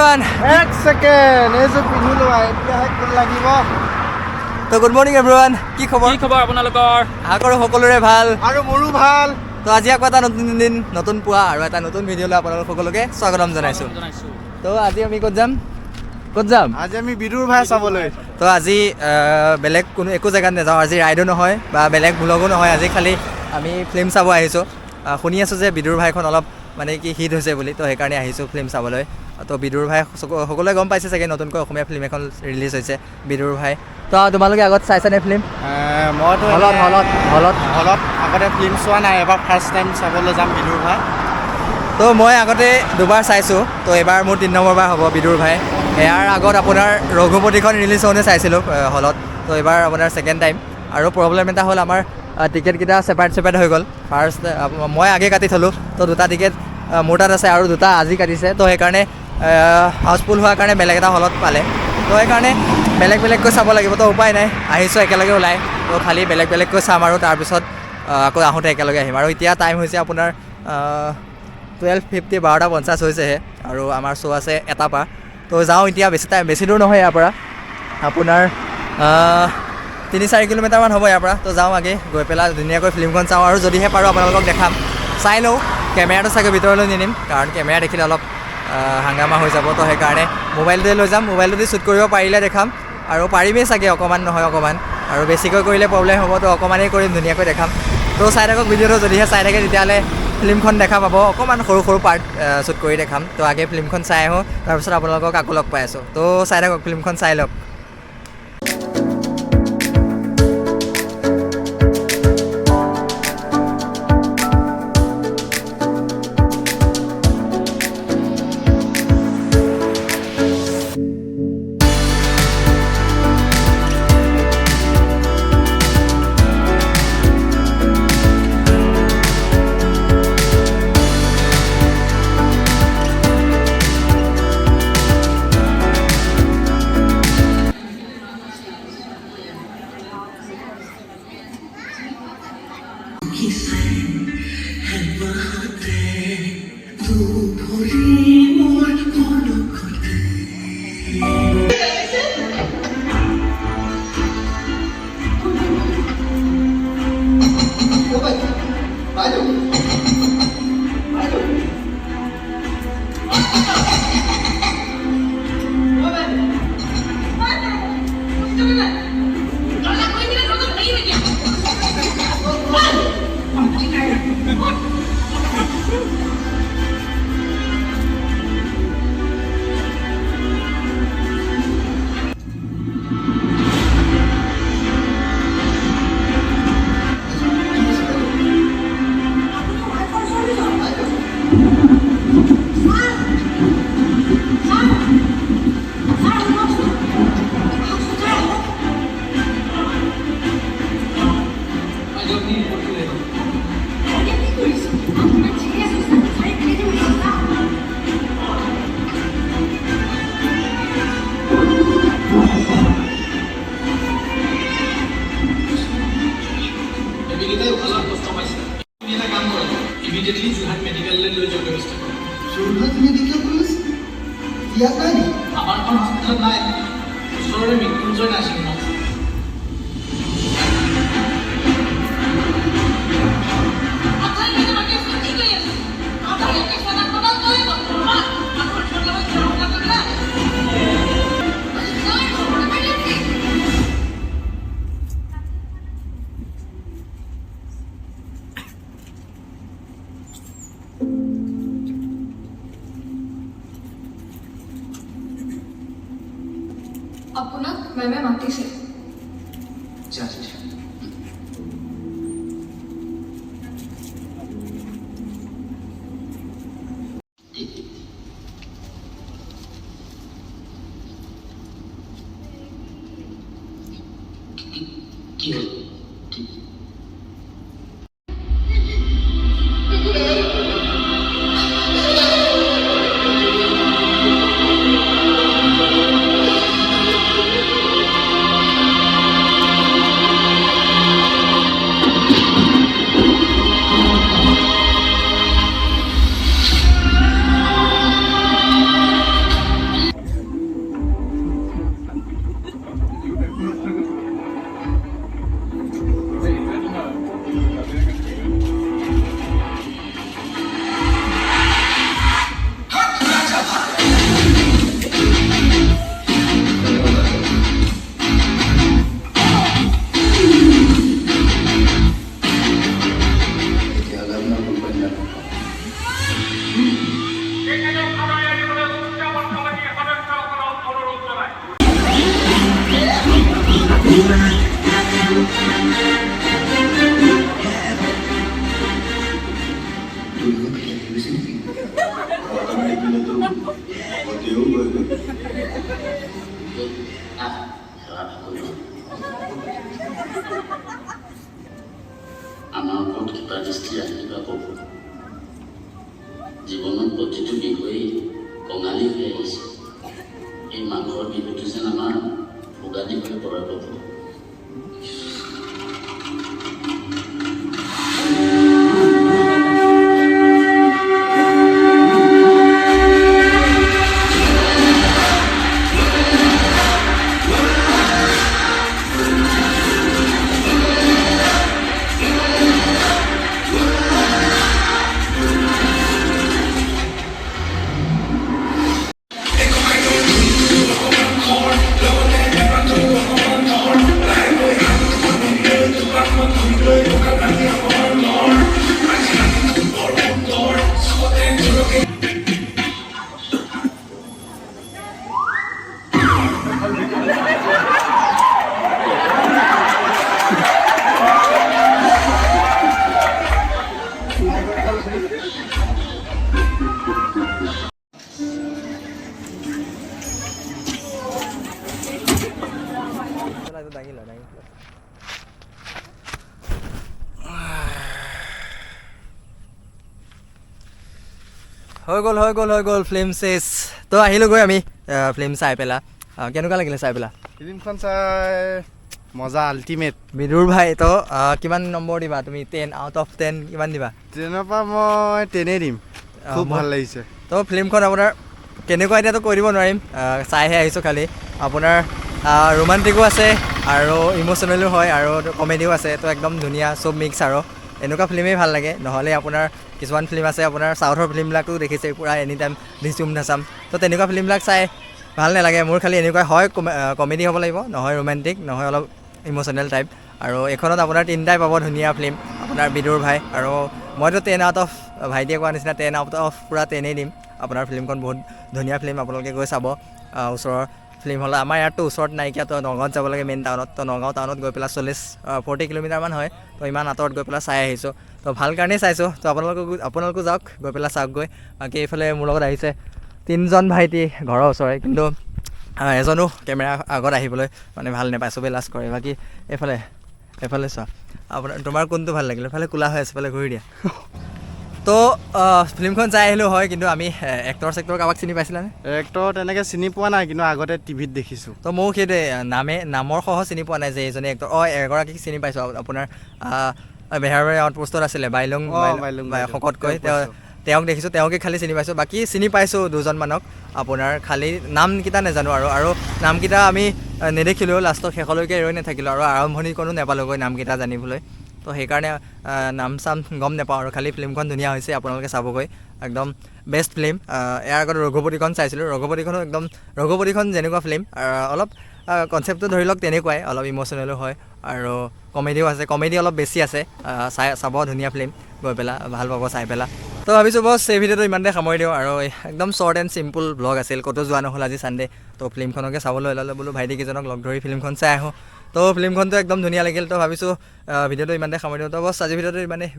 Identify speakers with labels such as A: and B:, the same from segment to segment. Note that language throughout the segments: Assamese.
A: everyone.
B: এক সেকেন্ড এই যে পিন্ধি লোৱা এতিয়াহে কোন লাগিব
A: তো গুড মৰ্নিং everyone. কি খবৰ
C: আপোনালোকৰ?
A: আশা কৰোঁ সকলোৰে ভাল
B: আৰু মোৰো ভাল।
A: তো আজি আকৌ এটা নতুন দিন নতুন পুৱা আৰু এটা নতুন ভিডিঅ'লৈ আপোনালোক সকলোকে স্বাগতম জনাইছোঁ। তো আজি আমি ক'ত যাম
B: আজি আমি বিদুৰ ভাই চাবলৈ।
A: তো আজি বেলেগ কোনো একো জেগাত নাযাওঁ। আজি ৰাইডো নহয় বা বেলেগ ভ্লগো নহয়। আজি খালি আমি ফিল্ম চাব আহিছোঁ। শুনি আছোঁ যে বিদুৰ ভাইখন অলপ মানে কি হিট হৈছে বুলি, তো সেইকাৰণে আহিছোঁ ফিল্ম চাবলৈ। তো বিদুৰ ভাই সকলোৱে গম পাইছে চাগে নতুনকৈ অসমীয়া ফিল্ম এখন ৰিলিজ হৈছে বিদুৰ ভাই। তো তোমালোকে আগত চাইছানে ফিল্ম?
B: মইতো হলত আগতে ফিল্ম চোৱা নাই, এবাৰ ফাৰ্ষ্ট টাইম চাবলৈ যাম বিদুৰ ভাই।
A: তো মই আগতে দুবাৰ চাইছোঁ, তো এইবাৰ মোৰ 3 নম্বৰবাৰ হ'ব বিদুৰ ভাই। ইয়াৰ আগত আপোনাৰ ৰঘুপতিখন ৰিলিজ হওঁতে চাইছিলোঁ হলত, তো এইবাৰ আপোনাৰ ছেকেণ্ড টাইম। আৰু প্ৰব্লেম এটা হ'ল আমাৰ টিকেটকেইটা ছেপাৰেট হৈ গ'ল। ফাৰ্ষ্ট মই আগে কাটি থ'লোঁ, তো 2টা টিকেট মোৰ তাত আছে আৰু 2টা আজি কাটিছে। তো সেইকাৰণে হাউচফুল হোৱাৰ কাৰণে বেলেগ এটা হলত পালে, তো সেইকাৰণে বেলেগকৈ চাব লাগিব। তো উপায় নাই, আহিছোঁ একেলগে ওলাই, তো খালি বেলেগকৈ চাম আৰু তাৰপিছত আকৌ আহোঁতে একেলগে আহিম। আৰু এতিয়া টাইম হৈছে আপোনাৰ 12:50 12:50 হৈছেহে আৰু আমাৰ শ্ব' আছে 1টাৰ পৰা। তো যাওঁ এতিয়া, বেছি দূৰ নহয় ইয়াৰ পৰা, আপোনাৰ 3-4 কিলোমিটাৰমান হ'ব ইয়াৰ পৰা। তো যাওঁ আগে, গৈ পেলাই ধুনীয়াকৈ ফিল্মখন চাওঁ আৰু যদিহে পাৰোঁ আপোনালোকক দেখাম। চাই লওঁ, কেমেৰাটো চাগে ভিতৰলৈ নিনিম, কাৰণ কেমেৰা দেখিলে অলপ হাংগামা হৈ যাব। তো সেইকাৰণে মোবাইলটোৱে লৈ যাম, মোবাইলটোতে শ্বুট কৰিব পাৰিলে দেখাম, আৰু পাৰিমেই চাগে অকণমান নহয় অকণমান, আৰু বেছিকৈ কৰিলে প্ৰব্লেম হ'ব। তো অকণমানেই কৰিম, ধুনীয়াকৈ দেখাম। তো চাই থাকক ভিডিঅ'টো, যদিহে চাই থাকে তেতিয়াহ'লে ফিল্মখন দেখা পাব। অকণমান সৰু পাৰ্ট শ্বুট কৰি দেখাম। তো আগে ফিল্মখন চাই আহোঁ, তাৰপিছত আপোনালোকক আকৌ লগ পাই আছোঁ। তো চাই থাকক, ফিল্মখন চাই লওক।
D: আপোনাক মেমে মাতিছে।
E: কি হল?
C: আমাৰ ওপৰত কিবা দৃষ্টি ৰাখিবা ক'ব জীৱনত প্ৰতিটো বিহুৱেই কঙালী হৈ আহিছে এই মাঘৰ বিহুটো যেন আমাৰ ভোগালী হৈ পৰে ক'ব
A: হৈ গ'ল ফিল্ম চেচ তো আহিলোগৈ আমি ফিল্ম চাই পেলাই কেনেকুৱা লাগিলে চাই পেলাই
B: ফিল্মখন চাই মজা আল্টিমেট
A: বিদুৰ ভাই তো কিমান নম্বৰ দিবা তুমি 10 আউট অফ 10 কিমান দিবা
B: 10ৰ পৰা মই 10 দিম খুব ভাল লাগিছে
A: তো ফিল্মখন আপোনাৰ কেনেকুৱা এতিয়াতো কৈ দিব নোৱাৰিম চাইহে আহিছোঁ খালি আপোনাৰ ৰোমান্টিকো আছে আৰু ইম'চনেলো হয় আৰু কমেডিও আছে তো একদম ধুনীয়া চব মিক্স আৰু এনেকুৱা ফিল্মেই ভাল লাগে নহ'লে আপোনাৰ কিছুমান ফিল্ম আছে আপোনাৰ চাউথৰ ফিল্মবিলাকো দেখিছে পূৰা এনি টাইম ধিচুম ধাচাম তো তেনেকুৱা ফিল্মবিলাক চাই ভাল নালাগে মোৰ খালি এনেকুৱা হয় কমেডি হ'ব লাগিব নহয় ৰোমেণ্টিক নহয় অলপ ইম'চনেল টাইপ আৰু এইখনত আপোনাৰ তিনিটাই পাব ধুনীয়া ফিল্ম আপোনাৰ বিদুৰ ভাই আৰু মইতো 10 আউট অফ ভাইটিয়ে কোৱা নিচিনা 10 আউট অফ পূৰা 10 দিম আপোনাৰ ফিল্মখন বহুত ধুনীয়া ফিল্ম আপোনালোকে গৈ চাব ওচৰৰ ফিল্ম হ'লে আমাৰ ইয়াততো ওচৰত নাইকিয়া তো নগাঁৱত যাব লাগে মেইন টাউনত তো নগাঁও টাউনত গৈ পেলাই 40 কিলোমিটাৰমান হয় তো ইমান আঁতৰত গৈ পেলাই চাই আহিছোঁ তো ভাল কাৰণেই চাইছোঁ তো আপোনালোকো যাওক গৈ পেলাই চাওকগৈ বাকী এইফালে মোৰ লগত আহিছে 3জন ভাইটি ঘৰৰ ওচৰৰে কিন্তু এজনো কেমেৰা আগত আহিবলৈ মানে ভাল নাপায় চবেই লাজ কৰে বাকী এইফালে চোৱা তোমাৰ কোনটো ভাল লাগিলে এইফালে কোলা হৈ আছে এইফালে ঘূৰি দিয়া তো ফিল্মখন চাই আহিলোঁ হয় কিন্তু আমি এক্টৰ কাৰোবাক চিনি পাইছিলানে
B: এক্টৰ তেনেকৈ চিনি পোৱা নাই কিন্তু আগতে টিভিত দেখিছোঁ
A: তো ময়ো সেইটোৱে নামৰ সহ চিনি পোৱা নাই যে এইজনে এক্টৰ এগৰাকীক চিনি পাইছোঁ আপোনাৰ বেহাৰবাৰী আউটপোষ্টত আছিলে বাইলুং শকতকৈ তেওঁক দেখিছোঁ তেওঁকে খালি চিনি পাইছোঁ বাকী চিনি পাইছোঁ দুজনমানক আপোনাৰ খালি নামকেইটা নাজানো আৰু নামকেইটা আমি নেদেখিলেও লাষ্টৰ শেষলৈকে ৰৈ নাথাকিলোঁ আৰু আৰম্ভণিকণো নাপালোঁগৈ নামকেইটা জানিবলৈ তো সেইকাৰণে নাম চাম গম নাপাওঁ আৰু খালি ফিল্মখন ধুনীয়া হৈছে আপোনালোকে চাবগৈ একদম বেষ্ট ফিল্ম ইয়াৰ আগত ৰঘুপতিখন চাইছিলোঁ ৰঘুপতিখন যেনেকুৱা ফিল্ম অলপ কনচেপ্টটো ধৰি লওক তেনেকুৱাই অলপ ইম'চনেলো হয় আৰু কমেডিও আছে কমেডি অলপ বেছি আছে চাব ধুনীয়া ফিল্ম গৈ পেলাই ভাল পাব চাই পেলাই তো ভাবিছোঁ বছ এই ভিডিঅ'টো ইমানতে সামৰি দিওঁ আৰু একদম শ্বৰ্ট এণ্ড চিম্পুল ব্লগ আছিল ক'তো যোৱা নহ'ল আজি ছানডে তো ফিল্মখনকে চাবলৈ ওলালোঁ বোলো ভাইটিকেইজনক লগ ধৰি ফিল্মখন চাই আহোঁ তো ফিল্মখনটো একদম ধুনীয়া লাগিল তো ভাবিছোঁ ভিডিঅ'টো ইমানতে সামৰি দিওঁ তো বছ আজি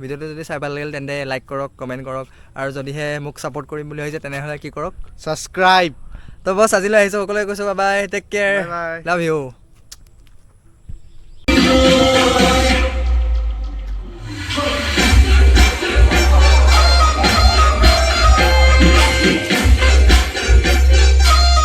A: ভিডিঅ'টো যদি চাই ভাল লাগিল তেন্তে লাইক কৰক কমেণ্ট কৰক আৰু যদিহে মোক ছাপোৰ্ট কৰিম বুলি ভাবিছে তেনেহ'লে কি কৰক
B: ছাবস্ক্ৰাইব
A: তো বছ আজিলৈ আহিছোঁ সকলোৱে কৈছোঁ bye take care love you